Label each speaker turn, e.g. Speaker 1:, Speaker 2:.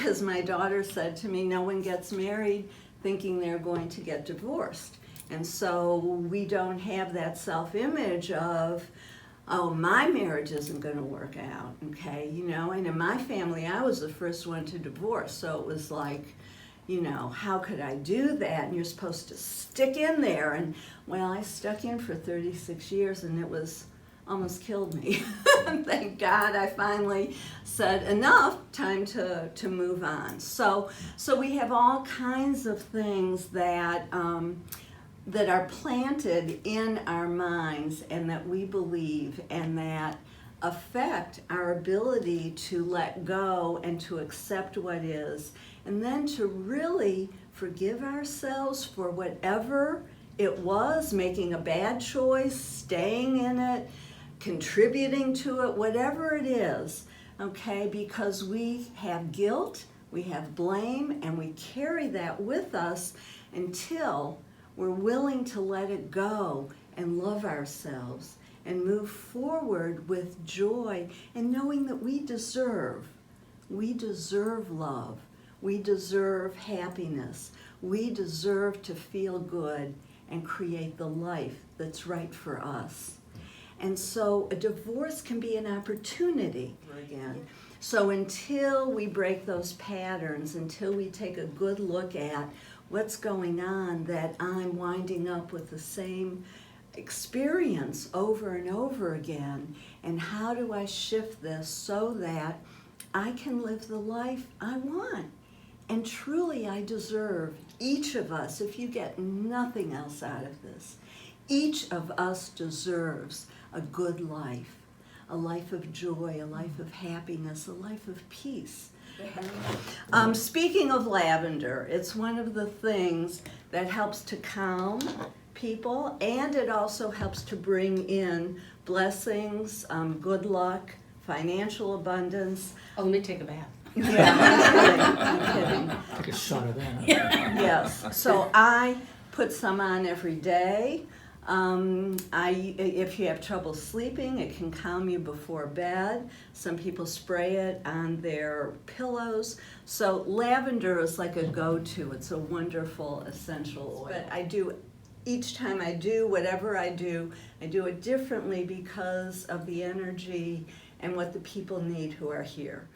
Speaker 1: because my daughter said to me, no one gets married thinking they're going to get divorced. And so we don't have that self-image of, oh, my marriage isn't going to work out, okay? You know, and in my family, I was the first one to divorce. So it was like, you know, how could I do that? And you're supposed to stick in there. And, well, I stuck in for 36 years, and it was almost killed me. Thank God I finally said enough, time to move on. So we have all kinds of things that that are planted in our minds and that we believe and that affect our ability to let go and to accept what is, and then to really forgive ourselves for whatever it was, making a bad choice, staying in it, contributing to it, whatever it is, okay? Because we have guilt, we have blame, and we carry that with us until we're willing to let it go and love ourselves and move forward with joy and knowing that we deserve love, we deserve happiness, we deserve to feel good and create the life that's right for us. And so a divorce can be an opportunity again. So until we break those patterns, until we take a good look at what's going on, that I'm winding up with the same experience over and over again, and how do I shift this so that I can live the life I want? And truly I deserve, each of us, if you get nothing else out of this, each of us deserves a good life, a life of joy, a life of happiness, a life of peace. Speaking of lavender, it's one of the things that helps to calm people, and it also helps to bring in blessings, good luck, financial abundance.
Speaker 2: Oh, let me take a bath.
Speaker 1: Yeah, I'm kidding.
Speaker 3: Take a shot of that.
Speaker 1: Yes, so I put some on every day. If you have trouble sleeping, it can calm you before bed. Some people spray it on their pillows. So lavender is like a go-to. It's a wonderful essential oil. But I do, each time I do whatever I do it differently because of the energy and what the people need who are here.